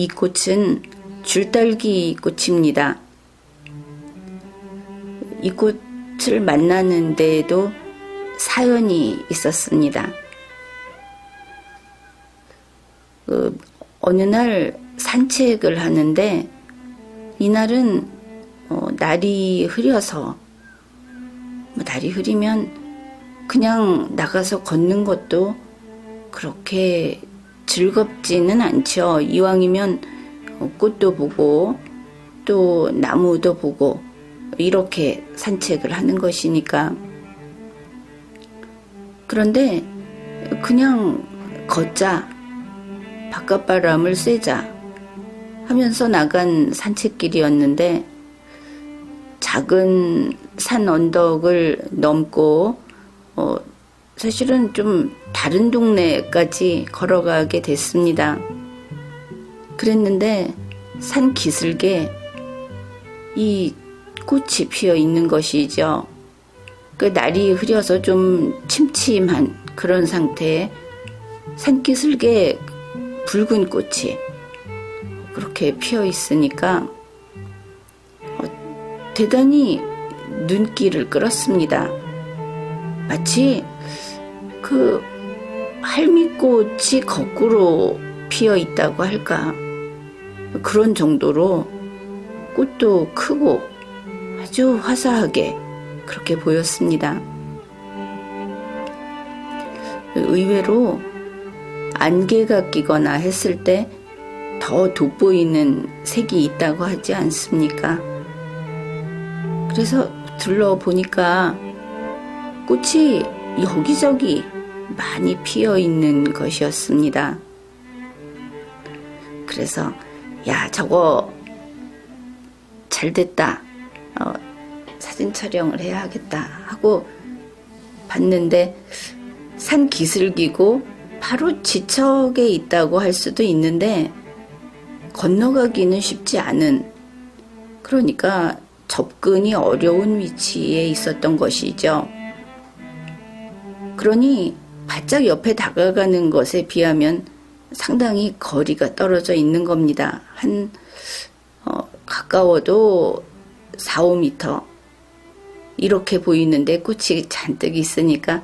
이 꽃은 줄딸기 꽃입니다. 이 꽃을 만나는 데에도 사연이 있었습니다. 어느 날 산책을 하는데 이날은 날이 흐려서 날이 흐리면 그냥 나가서 걷는 것도 그렇게 즐겁지는 않죠. 이왕이면 꽃도 보고 또 나무도 보고 이렇게 산책을 하는 것이니까. 그런데 그냥 걷자, 바깥바람을 쐬자 하면서 나간 산책길이었는데 작은 산 언덕을 넘고 사실은 좀 다른 동네까지 걸어가게 됐습니다. 그랬는데 산 기슭에 이 꽃이 피어 있는 것이죠. 그 날이 흐려서 좀 침침한 그런 상태에 산기슭에 붉은 꽃이 그렇게 피어 있으니까 대단히 눈길을 끌었습니다. 마치 그 할미꽃이 거꾸로 피어 있다고 할까, 그런 정도로 꽃도 크고 아주 화사하게 그렇게 보였습니다. 의외로 안개가 끼거나 했을 때 더 돋보이는 색이 있다고 하지 않습니까? 그래서 둘러보니까 꽃이 여기저기 많이 피어 있는 것이었습니다. 그래서 야, 저거 잘 됐다, 사진 촬영을 해야겠다 하고 봤는데 산 기슭이고 바로 지척에 있다고 할 수도 있는데 건너가기는 쉽지 않은, 그러니까 접근이 어려운 위치에 있었던 것이죠. 그러니 바짝 옆에 다가가는 것에 비하면 상당히 거리가 떨어져 있는 겁니다. 가까워도 4, 5m 이렇게 보이는데 꽃이 잔뜩 있으니까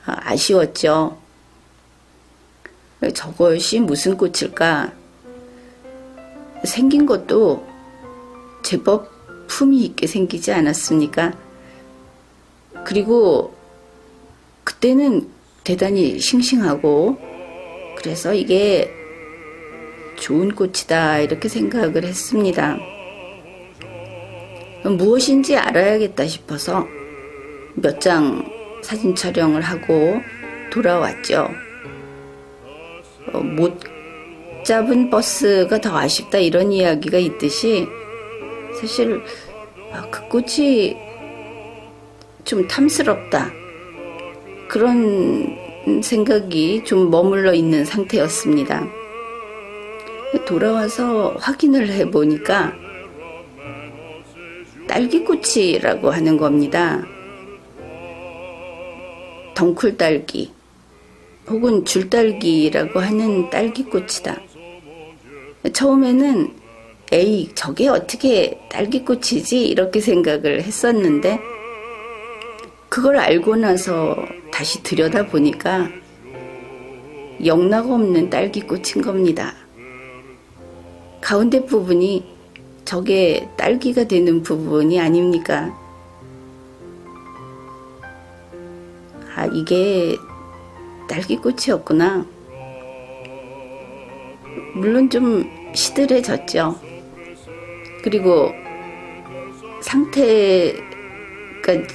아쉬웠죠. 저것이 무슨 꽃일까? 생긴 것도 제법 품이 있게 생기지 않았습니까? 그리고 그때는 대단히 싱싱하고 그래서 이게 좋은 꽃이다 이렇게 생각을 했습니다. 무엇인지 알아야겠다 싶어서 몇 장 사진 촬영을 하고 돌아왔죠. 못 잡은 버스가 더 아쉽다 이런 이야기가 있듯이 사실 그 꽃이 좀 탐스럽다 그런 생각이 좀 머물러 있는 상태였습니다. 돌아와서 확인을 해보니까 딸기꽃이라고 하는 겁니다. 덩쿨딸기 혹은 줄딸기라고 하는 딸기꽃이다. 처음에는 에이, 저게 어떻게 딸기꽃이지? 이렇게 생각을 했었는데 그걸 알고 나서 다시 들여다보니까 영락없는 딸기꽃인 겁니다. 가운데 부분이 저게 딸기가 되는 부분이 아닙니까? 아, 이게 딸기꽃이었구나. 물론 좀 시들해졌죠. 그리고 상태가,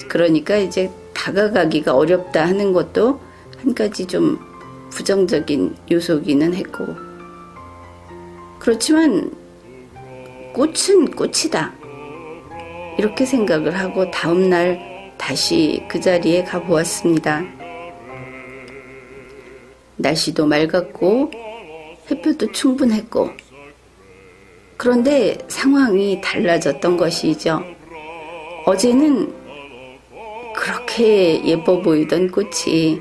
그러니까 이제 다가가기가 어렵다 하는 것도 한 가지 좀 부정적인 요소기는 했고, 그렇지만 꽃은 꽃이다 이렇게 생각을 하고 다음날 다시 그 자리에 가보았습니다. 날씨도 맑았고 햇볕도 충분했고, 그런데 상황이 달라졌던 것이죠. 어제는 그렇게 예뻐 보이던 꽃이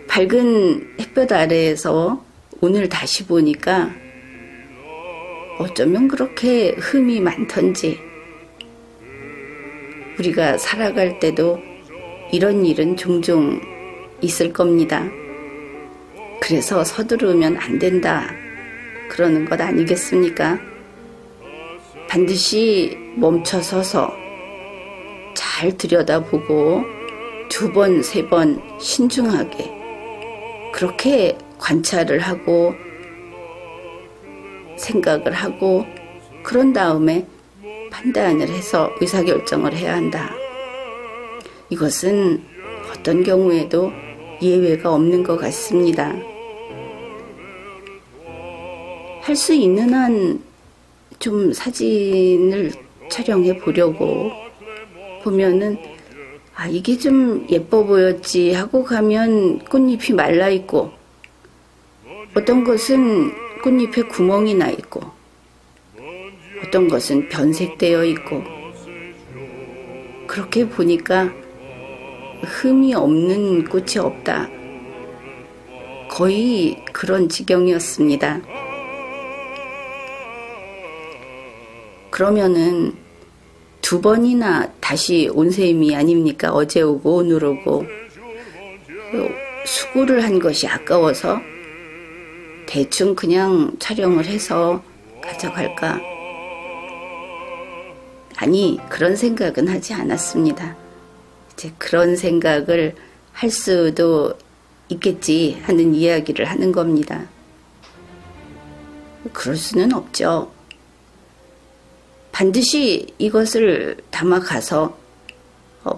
밝은 햇볕 아래에서 오늘 다시 보니까 어쩌면 그렇게 흠이 많던지 우리가 살아갈 때도 이런 일은 종종 있을 겁니다. 그래서 서두르면 안 된다 그러는 것 아니겠습니까? 반드시 멈춰서서 잘 들여다보고 2번, 3번 신중하게 그렇게 관찰을 하고 생각을 하고 그런 다음에 판단을 해서 의사결정을 해야 한다. 이것은 어떤 경우에도 예외가 없는 것 같습니다. 할 수 있는 한 좀 사진을 촬영해 보려고 보면은 이게 좀 예뻐 보였지 하고 가면 꽃잎이 말라 있고 어떤 것은 꽃잎에 구멍이 나 있고 어떤 것은 변색되어 있고 그렇게 보니까 흠이 없는 꽃이 없다. 거의 그런 지경이었습니다. 그러면은 2번이나 다시 온 셈이 아닙니까? 어제 오고 오늘 오고 수고를 한 것이 아까워서 대충 그냥 촬영을 해서 가져갈까? 아니, 그런 생각은 하지 않았습니다. 이제 그런 생각을 할 수도 있겠지 하는 이야기를 하는 겁니다. 그럴 수는 없죠. 반드시 이것을 담아가서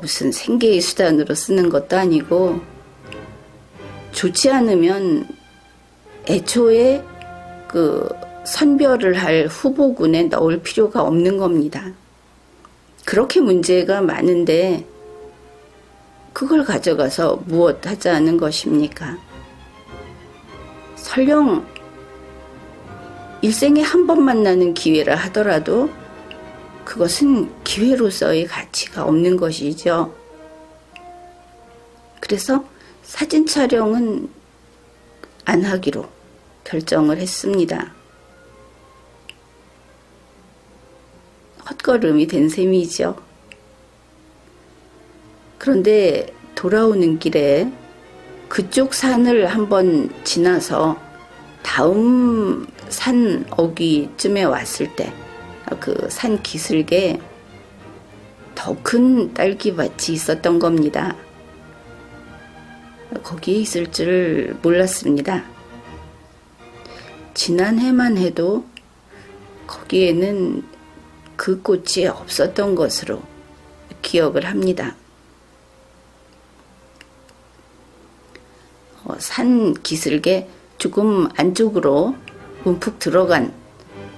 무슨 생계의 수단으로 쓰는 것도 아니고 좋지 않으면 애초에 그 선별을 할 후보군에 넣을 필요가 없는 겁니다. 그렇게 문제가 많은데 그걸 가져가서 무엇 하자는 것입니까? 설령 일생에 한 번 만나는 기회라 하더라도 그것은 기회로서의 가치가 없는 것이죠. 그래서 사진 촬영은 안 하기로 결정을 했습니다. 헛걸음이 된 셈이죠. 그런데 돌아오는 길에 그쪽 산을 한번 지나서 다음 산 어귀쯤에 왔을 때 그 산 기슭에 더 큰 딸기밭이 있었던 겁니다. 거기에 있을 줄 몰랐습니다. 지난해만 해도 거기에는 그 꽃이 없었던 것으로 기억을 합니다. 산 기슭에 조금 안쪽으로 움푹 들어간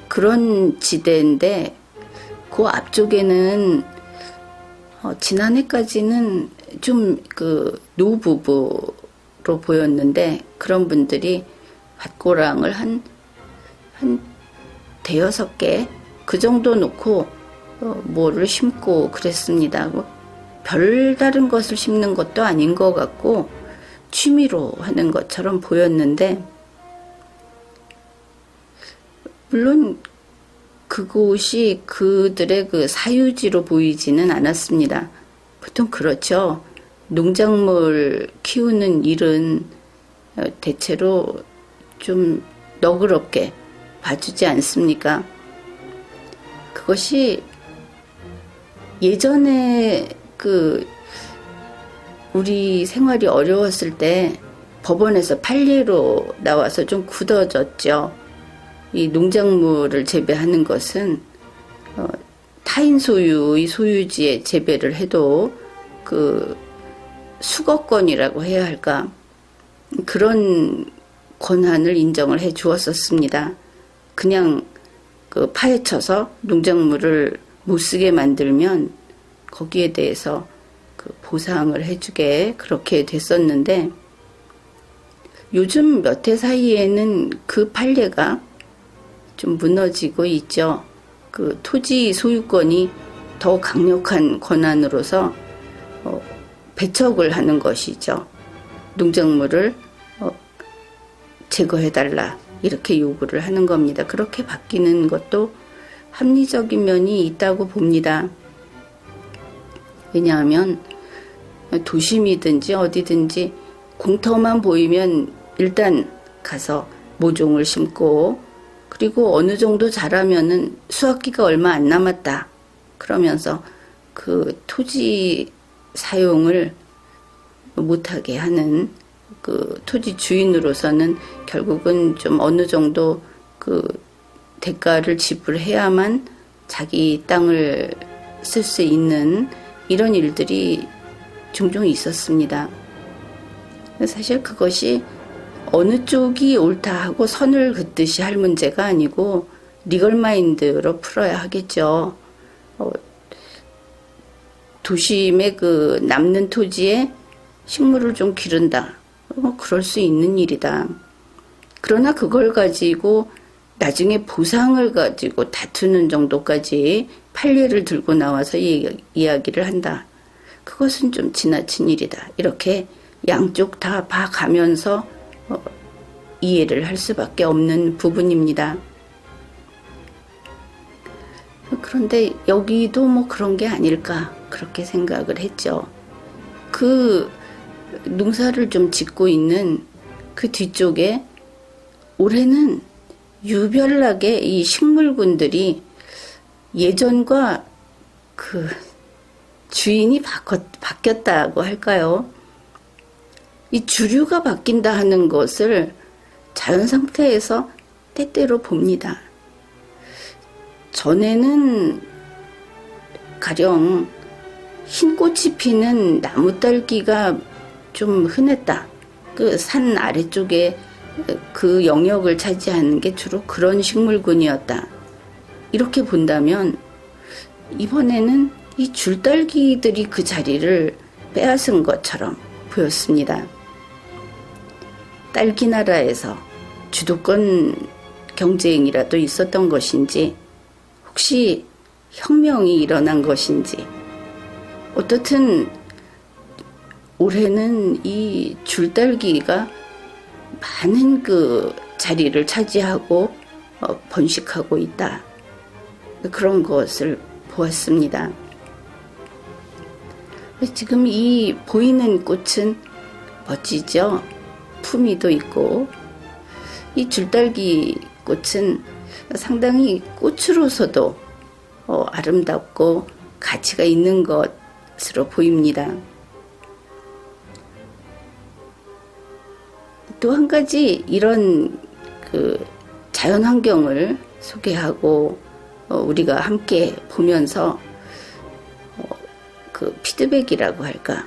그런 지대인데 그 앞쪽에는 지난해까지는 좀 그 노부부로 보였는데 그런 분들이 밭고랑을 한 대여섯 개 그 정도 놓고 뭐를 심고 그랬습니다. 별다른 것을 심는 것도 아닌 것 같고 취미로 하는 것처럼 보였는데 물론 그곳이 그들의 그 사유지로 보이지는 않았습니다. 보통 그렇죠. 농작물 키우는 일은 대체로 좀 너그럽게 봐주지 않습니까? 그것이 예전에 그 우리 생활이 어려웠을 때 법원에서 판례로 나와서 좀 굳어졌죠. 이 농작물을 재배하는 것은 타인 소유의 소유지에 재배를 해도 그 수거권이라고 해야 할까? 그런 권한을 인정을 해 주었었습니다. 그냥 그 파헤쳐서 농작물을 못 쓰게 만들면 거기에 대해서 그 보상을 해주게 그렇게 됐었는데 요즘 몇 해 사이에는 그 판례가 좀 무너지고 있죠. 그 토지 소유권이 더 강력한 권한으로서 배척을 하는 것이죠. 농작물을 제거해달라 이렇게 요구를 하는 겁니다. 그렇게 바뀌는 것도 합리적인 면이 있다고 봅니다. 왜냐하면 도심이든지 어디든지 공터만 보이면 일단 가서 모종을 심고, 그리고 어느 정도 자라면은 수확기가 얼마 안 남았다 그러면서 그 토지 사용을 못하게 하는, 그 토지 주인으로서는 결국은 좀 어느 정도 그 대가를 지불해야만 자기 땅을 쓸 수 있는 이런 일들이 종종 있었습니다. 사실 그것이 어느 쪽이 옳다 하고 선을 긋듯이 할 문제가 아니고 리걸 마인드로 풀어야 하겠죠. 도심의 그 남는 토지에 식물을 좀 기른다. 그럴 수 있는 일이다. 그러나 그걸 가지고 나중에 보상을 가지고 다투는 정도까지 판례를 들고 나와서 이야기를 한다. 그것은 좀 지나친 일이다. 이렇게 양쪽 다 봐가면서 이해를 할 수밖에 없는 부분입니다. 그런데 여기도 뭐 그런 게 아닐까 그렇게 생각을 했죠. 그 농사를 좀 짓고 있는 그 뒤쪽에 올해는 유별나게 이 식물군들이 예전과 그 주인이 바뀌었다고 할까요? 이 주류가 바뀐다 하는 것을 자연 상태에서 때때로 봅니다. 전에는 가령 흰 꽃이 피는 나무딸기가 좀 흔했다. 그 산 아래쪽에 그 영역을 차지하는 게 주로 그런 식물군이었다. 이렇게 본다면 이번에는 이 줄딸기들이 그 자리를 빼앗은 것처럼 보였습니다. 딸기 나라에서 주도권 경쟁이라도 있었던 것인지, 혹시 혁명이 일어난 것인지, 어떻든 올해는 이 줄딸기가 많은 그 자리를 차지하고 번식하고 있다. 그런 것을 보았습니다. 지금 이 보이는 꽃은 멋지죠? 품위도 있고, 이 줄딸기 꽃은 상당히 꽃으로서도 아름답고 가치가 있는 것으로 보입니다. 또 한 가지 이런 그 자연 환경을 소개하고 우리가 함께 보면서 그 피드백이라고 할까,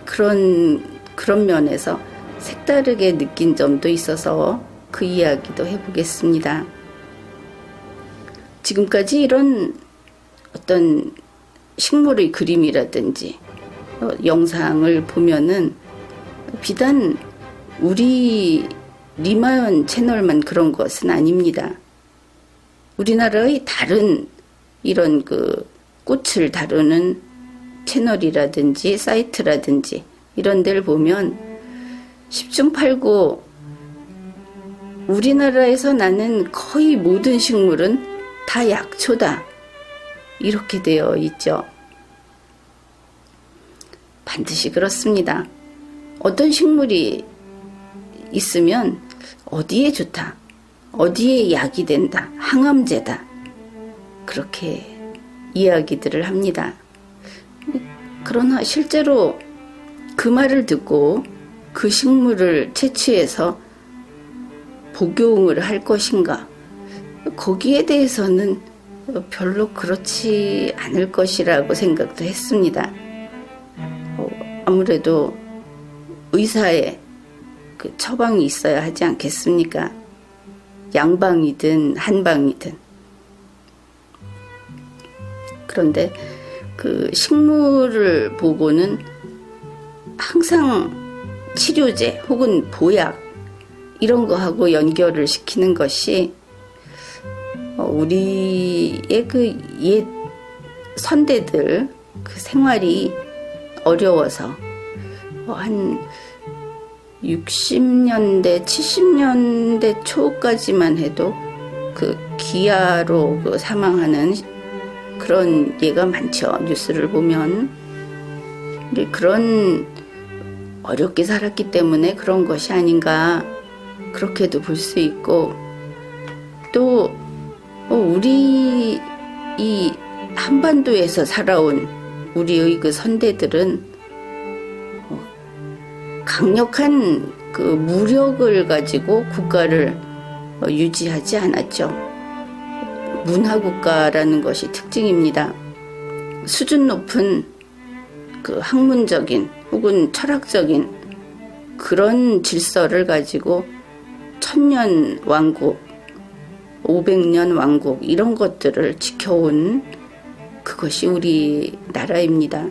그런 면에서 색다르게 느낀 점도 있어서 그 이야기도 해보겠습니다. 지금까지 이런 어떤 식물의 그림이라든지 영상을 보면은 비단 우리 리마연 채널만 그런 것은 아닙니다. 우리나라의 다른 이런 그 꽃을 다루는 채널이라든지 사이트라든지 이런 데를 보면 10중 8구 우리나라에서 나는 거의 모든 식물은 다 약초다, 이렇게 되어 있죠. 반드시 그렇습니다. 어떤 식물이 있으면 어디에 좋다, 어디에 약이 된다, 항암제다, 그렇게 이야기들을 합니다. 그러나 실제로 그 말을 듣고 그 식물을 채취해서 복용을 할 것인가, 거기에 대해서는 별로 그렇지 않을 것이라고 생각도 했습니다. 아무래도 의사의 그 처방이 있어야 하지 않겠습니까? 양방이든 한방이든. 그런데 그 식물을 보고는 항상 치료제 혹은 보약 이런 거하고 연결을 시키는 것이 우리의 그 옛 선대들 그 생활이 어려워서 한 60년대, 70년대 초까지만 해도 그 기아로 그 사망하는 그런 예가 많죠. 뉴스를 보면. 그런 어렵게 살았기 때문에 그런 것이 아닌가 그렇게도 볼 수 있고, 또 우리 이 한반도에서 살아온 우리의 그 선대들은 강력한 그 무력을 가지고 국가를 유지하지 않았죠. 문화국가라는 것이 특징입니다. 수준 높은 그 학문적인 혹은 철학적인 그런 질서를 가지고 1000년 왕국, 500년 왕국 이런 것들을 지켜온 그것이 우리 나라입니다.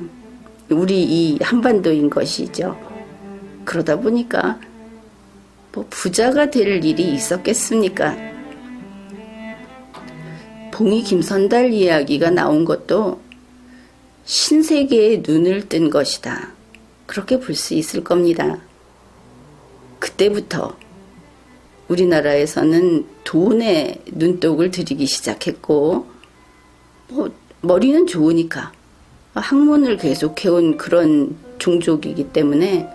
우리 이 한반도인 것이죠. 그러다 보니까 뭐 부자가 될 일이 있었겠습니까? 봉이 김선달 이야기가 나온 것도 신세계에 눈을 뜬 것이다. 그렇게 볼 수 있을 겁니다. 그때부터 우리나라에서는 돈에 눈독을 들이기 시작했고, 머리는 좋으니까 학문을 계속해온 그런 종족이기 때문에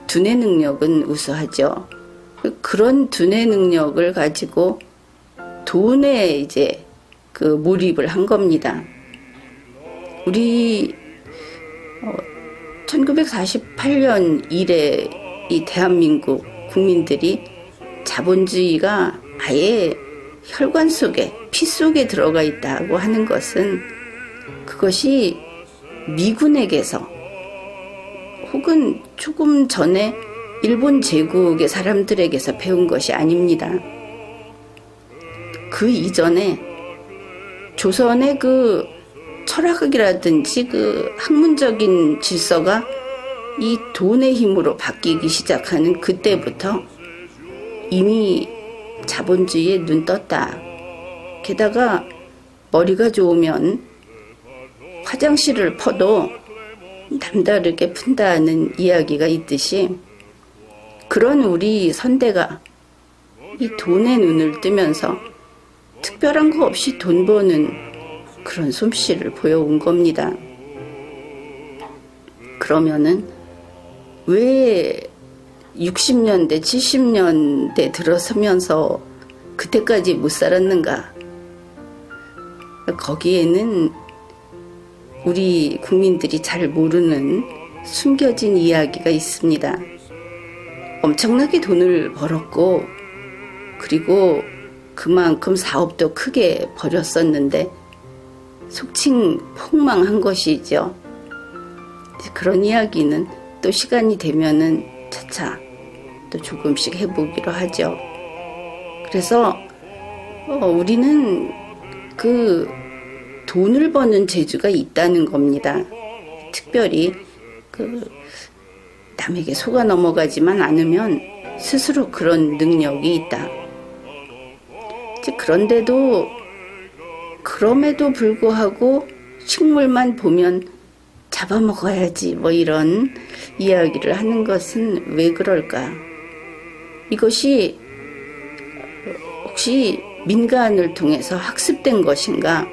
두뇌 능력은 우수하죠. 그런 두뇌 능력을 가지고 돈에 이제 그 몰입을 한 겁니다. 우리 1948년 이래 이 대한민국 국민들이 자본주의가 아예 혈관 속에 피 속에 들어가 있다고 하는 것은 그것이 미군에게서 혹은 조금 전에 일본 제국의 사람들에게서 배운 것이 아닙니다. 그 이전에 조선의 그 철학이라든지 그 학문적인 질서가 이 돈의 힘으로 바뀌기 시작하는 그때부터 이미 자본주의에 눈 떴다. 게다가 머리가 좋으면 화장실을 퍼도 남다르게 푼다는 이야기가 있듯이, 그런 우리 선대가 이 돈에 눈을 뜨면서 특별한 거 없이 돈 버는 그런 솜씨를 보여온 겁니다. 그러면은 왜 60년대, 70년대 들어서면서 그때까지 못 살았는가? 거기에는 우리 국민들이 잘 모르는 숨겨진 이야기가 있습니다. 엄청나게 돈을 벌었고, 그리고 그만큼 사업도 크게 벌였었는데 속칭 폭망한 것이죠. 그런 이야기는 또 시간이 되면은 차차 또 조금씩 해보기로 하죠. 그래서 우리는 그 돈을 버는 재주가 있다는 겁니다. 특별히 그 남에게 속아 넘어가지만 않으면 스스로 그런 능력이 있다. 그런데도 그럼에도 불구하고 식물만 보면 잡아먹어야지 뭐 이런 이야기를 하는 것은 왜 그럴까? 이것이 혹시 민간을 통해서 학습된 것인가?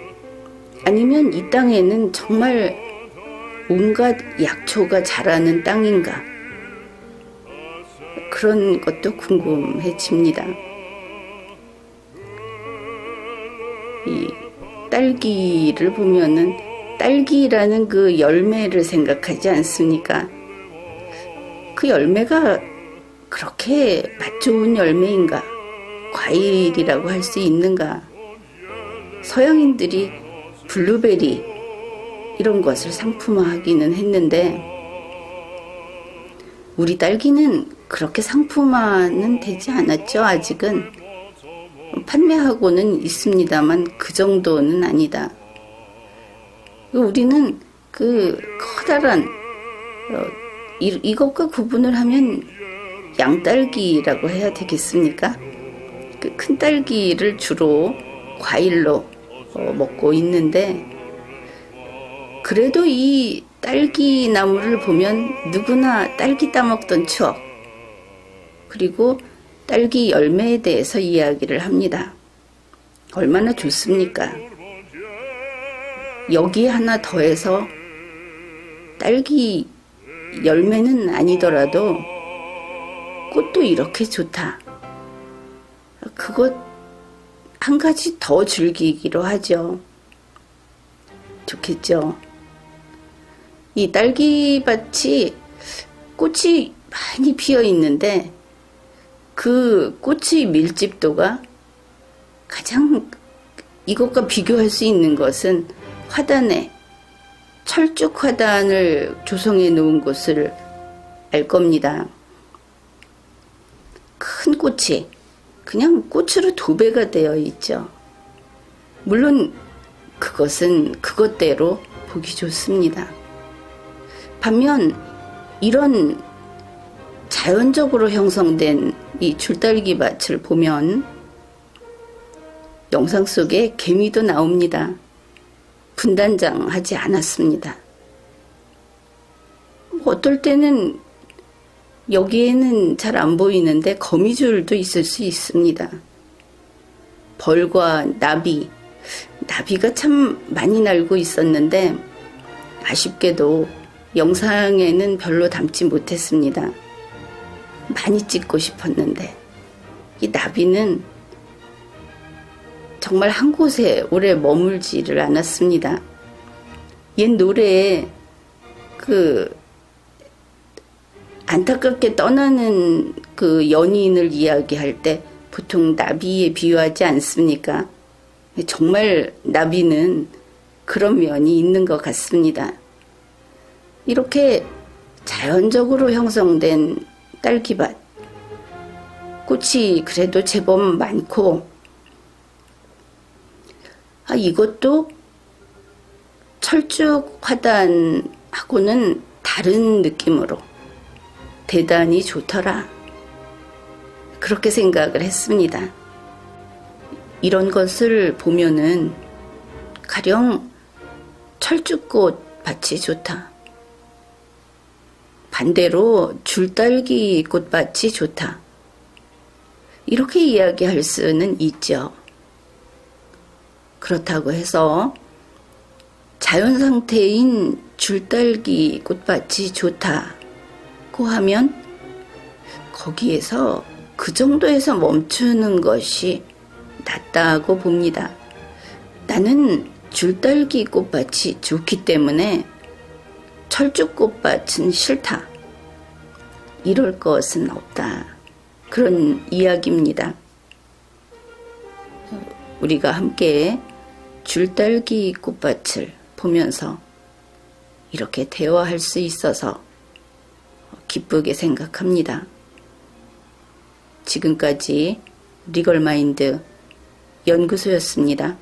아니면 이 땅에는 정말 온갖 약초가 자라는 땅인가? 그런 것도 궁금해집니다. 이 딸기를 보면은 딸기라는 그 열매를 생각하지 않습니까? 그 열매가 그렇게 맛 좋은 열매인가? 과일이라고 할 수 있는가? 서양인들이 블루베리 이런 것을 상품화하기는 했는데 우리 딸기는 그렇게 상품화는 되지 않았죠. 아직은 판매하고는 있습니다만 그 정도는 아니다. 우리는 그 커다란 이것과 구분을 하면 양딸기라고 해야 되겠습니까? 그 큰 딸기를 주로 과일로 먹고 있는데, 그래도 이 딸기 나무를 보면 누구나 딸기 따먹던 추억, 그리고 딸기 열매에 대해서 이야기를 합니다. 얼마나 좋습니까? 여기 하나 더해서 딸기 열매는 아니더라도 꽃도 이렇게 좋다. 그것 한 가지 더 즐기기로 하죠. 좋겠죠. 이 딸기밭이 꽃이 많이 피어 있는데 그 꽃의 밀집도가 가장 이것과 비교할 수 있는 것은 화단에 철쭉 화단을 조성해 놓은 곳을 알 겁니다. 큰 꽃이 그냥 꽃으로 도배가 되어 있죠. 물론 그것은 그것대로 보기 좋습니다. 반면 이런 자연적으로 형성된 이 줄딸기 밭을 보면 영상 속에 개미도 나옵니다. 분단장하지 않았습니다. 어떨 때는 여기에는 잘 안 보이는데 거미줄도 있을 수 있습니다. 벌과 나비가 참 많이 날고 있었는데 아쉽게도 영상에는 별로 담지 못했습니다. 많이 찍고 싶었는데 이 나비는 정말 한 곳에 오래 머물지를 않았습니다. 옛 노래에 안타깝게 떠나는 그 연인을 이야기할 때 보통 나비에 비유하지 않습니까? 정말 나비는 그런 면이 있는 것 같습니다. 이렇게 자연적으로 형성된 딸기밭, 꽃이 그래도 제법 많고, 이것도 철쭉 화단하고는 다른 느낌으로 대단히 좋더라. 그렇게 생각을 했습니다. 이런 것을 보면은 가령 철쭉꽃 밭이 좋다. 반대로 줄딸기 꽃밭이 좋다. 이렇게 이야기할 수는 있죠. 그렇다고 해서 자연 상태인 줄딸기 꽃밭이 좋다고 하면 거기에서 그 정도에서 멈추는 것이 낫다고 봅니다. 나는 줄딸기 꽃밭이 좋기 때문에 철쭉꽃밭은 싫다. 이럴 것은 없다. 그런 이야기입니다. 우리가 함께 줄딸기 꽃밭을 보면서 이렇게 대화할 수 있어서 기쁘게 생각합니다. 지금까지 리걸마인드 연구소였습니다.